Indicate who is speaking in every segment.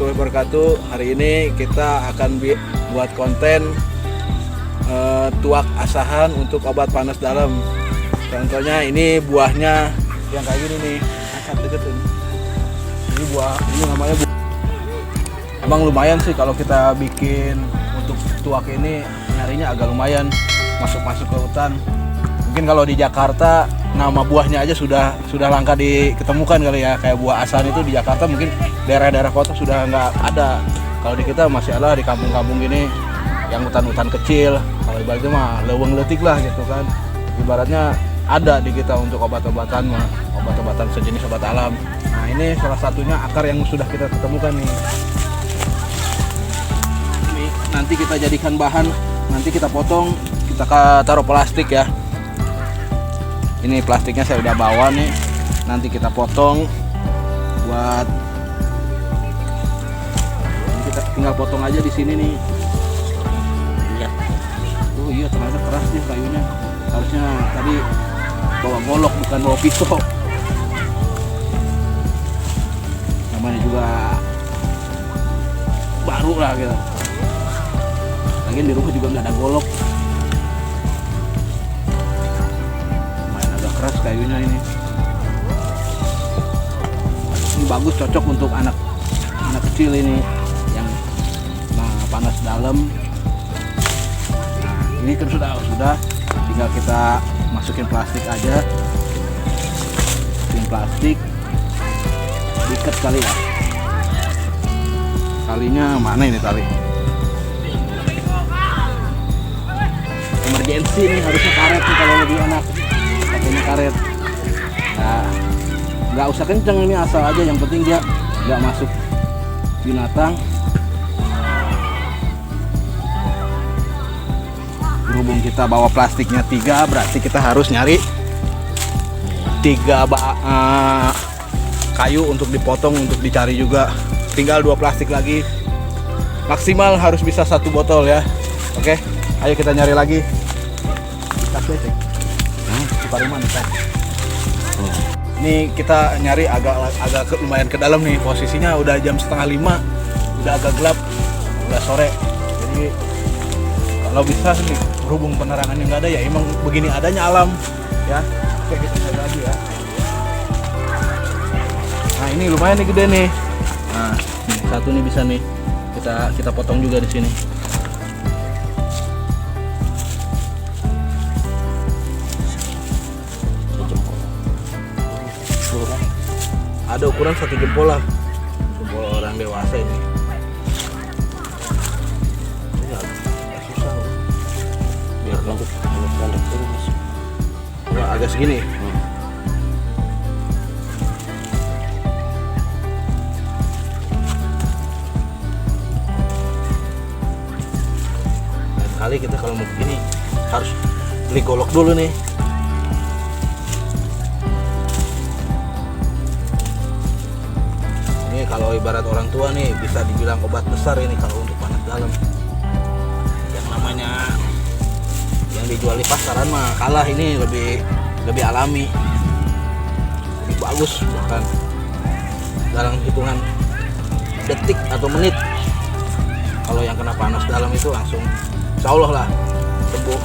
Speaker 1: warahmatullahi wabarakatuh. Hari ini kita akan buat konten tuak asahan untuk obat panas dalam. Contohnya ini buahnya yang kayak gini nih, angkat deketin. Ini buah, ini namanya buah. Emang lumayan sih kalau kita bikin untuk tuak ini, nyarinya agak lumayan, masuk ke hutan. Mungkin kalau di Jakarta nama buahnya aja sudah langka diketemukan kali ya. Kayak buah asahan itu di Jakarta mungkin daerah-daerah kota sudah nggak ada. Kalau di kita masih ada di kampung-kampung gini yang hutan-hutan kecil. Kalau ibaratnya mah leweng letik lah gitu kan. Ibaratnya ada di kita untuk obat-obatan mah, obat-obatan sejenis obat alam. Nah ini salah satunya akar yang sudah kita ketemukan nih. Ini nanti kita jadikan bahan, nanti kita potong, kita taruh plastik ya. Ini plastiknya saya udah bawa nih, nanti kita potong buat kita tinggal potong aja di sini nih. Lihat, oh iya ternyata keras nih kayunya. Harusnya tadi bawa golok bukan bawa pisau. Namanya juga baru lah gitu. Lagian di rumah juga nggak ada golok. Keras kayunya ini bagus, cocok untuk anak kecil ini yang panas dalam. Nah, ini kan sudah tinggal kita masukin plastik aja, masukin plastik, diikat kali ya. Talinya mana ini tali? Emergency nih, harusnya karet nih kalau lebih enak. Pakainya karet. Nah, nggak usah kenceng ini, asal aja yang penting dia nggak masuk binatang. Berhubung kita bawa plastiknya 3, berarti kita harus nyari 3 kayu untuk dipotong, untuk dicari juga. Tinggal 2 plastik lagi. Maksimal harus bisa 1 botol ya. Oke, ayo kita nyari lagi. Ini kita nyari agak lumayan ke dalam nih, posisinya udah jam 4:30, udah agak gelap, udah sore. Jadi kalau bisa nih, berhubung penerangannya nggak ada ya, emang begini adanya alam ya. Oke, kita nyari lagi ya. Nah ini lumayan nih, gede nih. Nah nih, satu nih bisa nih, kita potong juga di sini. Ada ukuran 1 jempol lah, jempol orang dewasa ini. Ini agak susah loh. Biar lanjut terus. Wah, agak segini. Lain kali kita kalau mau begini harus beli golok dulu nih. Kalau ibarat orang tua nih bisa dibilang obat besar ini kalau untuk panas dalam. Yang namanya yang dijual di pasaran mah kalah, ini lebih alami, lebih bagus, bahkan dalam hitungan detik atau menit. Kalau yang kena panas dalam itu langsung insya Allah lah sembuh.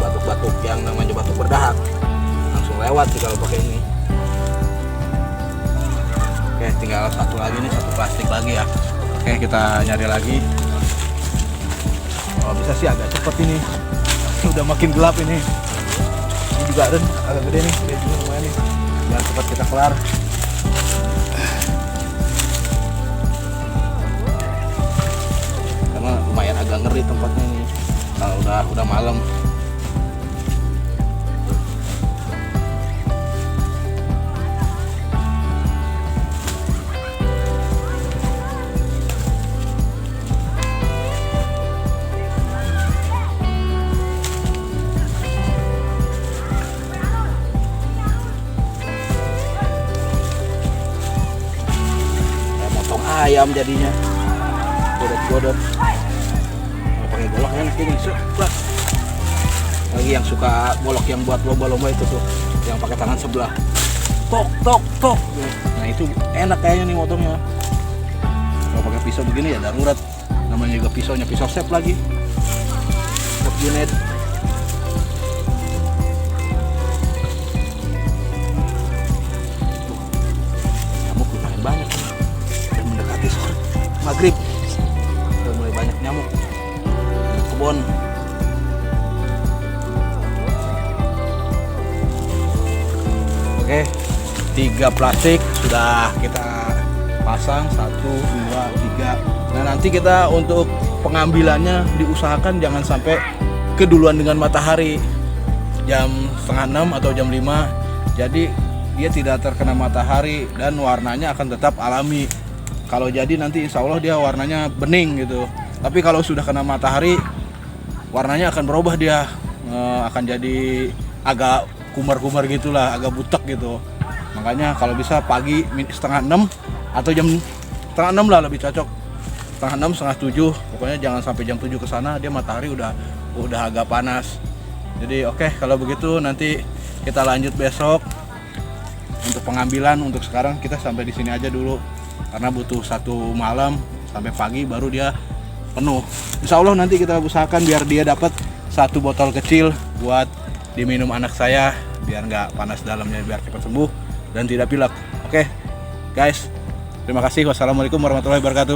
Speaker 1: Batuk-batuk yang namanya batuk berdahak langsung lewat sih kalau pakai ini. Oke, tinggal satu lagi nih, 1 plastik lagi ya. Oke, kita nyari lagi. Kalau bisa sih agak cepet ini. Udah makin gelap ini. Ini juga ada agak gede nih, gede juga lumayan nih. Biar cepat kita kelar. Karena lumayan agak ngeri tempatnya nih. Kalau udah malam. Ayam jadinya godot-godot. Pakai golok enak ini, lagi yang suka golok yang buat lomba-lomba itu tuh, yang pakai tangan sebelah. tok tok tok. Nah itu enak kayaknya nih motongnya. Kalau pakai pisau begini ya darurat. Namanya juga pisaunya pisau chef lagi. Chef Junaid. Nyamuk lumayan banyak. Udah mendekati sore maghrib. Udah mulai banyak nyamuk di kebun. Oke, 3 plastik sudah kita pasang, 1, 2, 3. Nah nanti kita untuk pengambilannya diusahakan jangan sampai keduluan dengan matahari, jam 5:30 atau jam 5. Jadi dia tidak terkena matahari dan warnanya akan tetap alami. Kalau jadi nanti insya Allah dia warnanya bening gitu. Tapi kalau sudah kena matahari warnanya akan berubah, dia akan jadi agak kumar-kumar gitulah, agak butek gitu. Makanya kalau bisa pagi 5:30 atau jam 5:30 lah lebih cocok. 5:30, 6:30, pokoknya jangan sampai jam 7 ke sana dia matahari udah agak panas. Jadi oke, kalau begitu nanti kita lanjut besok untuk pengambilan. Untuk sekarang kita sampai di sini aja dulu karena butuh 1 malam sampai pagi baru dia penuh. Insya Allah nanti kita usahakan biar dia dapat 1 botol kecil buat diminum anak saya biar nggak panas dalamnya, biar cepat sembuh dan tidak pilek. Oke guys, terima kasih. Wassalamualaikum warahmatullahi wabarakatuh.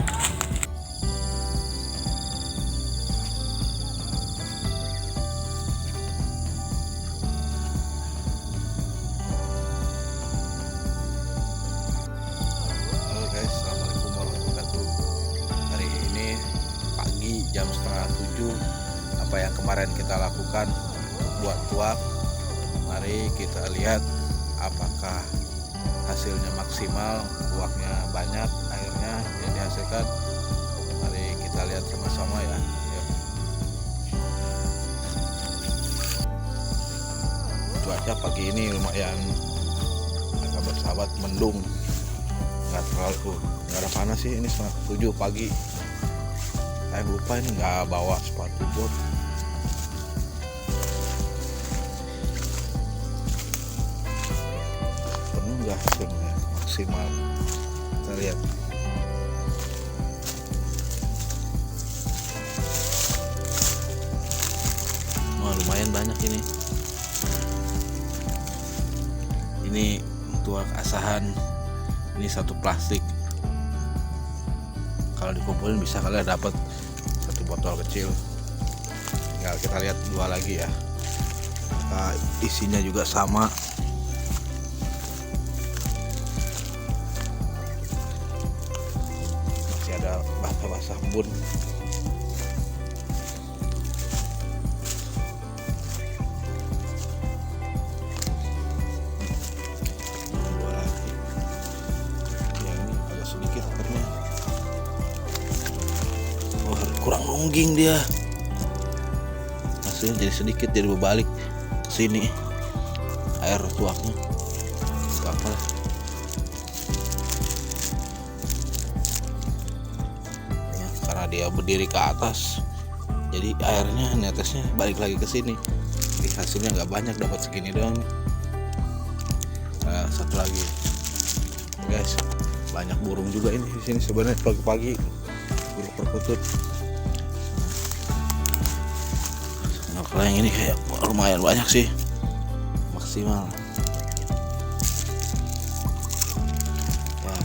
Speaker 1: Halo guys, assalamualaikum warahmatullahi wabarakatuh. Hari ini pagi jam 6:30. Apa yang kemarin kita lakukan buat tuak, mari kita lihat apakah hasilnya maksimal, tuaknya banyak, airnya yang dihasilkan. Mari kita lihat sama-sama ya. Yuk. Cuaca pagi ini lumayan agak bersahabat, mendung, nggak ada panas sih. Ini 6:30 pagi. Saya lupa ini nggak bawa sepatu bot. Hasilnya maksimal, kita lihat. Wah, lumayan banyak ini tuak asahan. Ini 1 plastik, kalau dikumpulin bisa kalian dapat 1 botol kecil. Tinggal kita lihat 2 lagi ya. Nah, isinya juga sama. Ada basah-basah embun. Dua lagi. Yang ini agak sedikit akarnya. Oh, kurang nungging dia. Hasilnya jadi sedikit, jadi berbalik ke sini air tuaknya. Apa? Dia berdiri ke atas, jadi airnya netesnya balik lagi ke sini. Jadi hasilnya nggak banyak, dapat segini doang. Nah, 1 lagi, guys, banyak burung juga ini di sini sebenarnya pagi-pagi, burung perkutut. Nah, kalau yang ini kayak lumayan banyak sih, maksimal. Ya,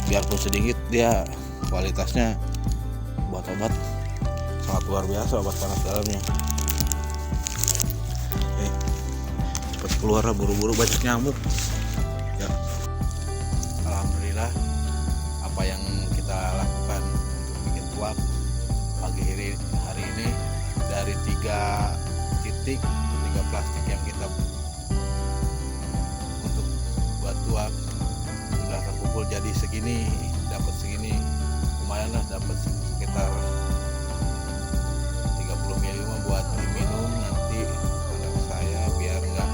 Speaker 1: biarpun sedikit dia kualitasnya buat obat sangat luar biasa, obat panas dalamnya. Cepat keluar lah, buru-buru, banyak nyamuk ya. Alhamdulillah apa yang kita lakukan untuk bikin tuak pagi hari ini dari 3 titik, 3 plastik yang kita untuk buat tuak sudah terkumpul jadi segini. Dapat segini lumayan lah, dapat sekitar 30 ml buat diminum nanti anak saya biar nggak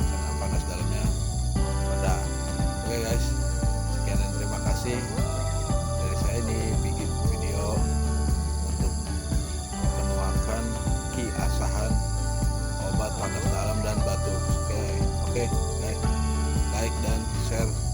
Speaker 1: kena panas dalamnya pada. Oke guys, sekian dan terima kasih dari saya. Ini bikin video untuk menuangkan Ki Asahan, obat panas dalam dan batuk. Oke guys, like dan share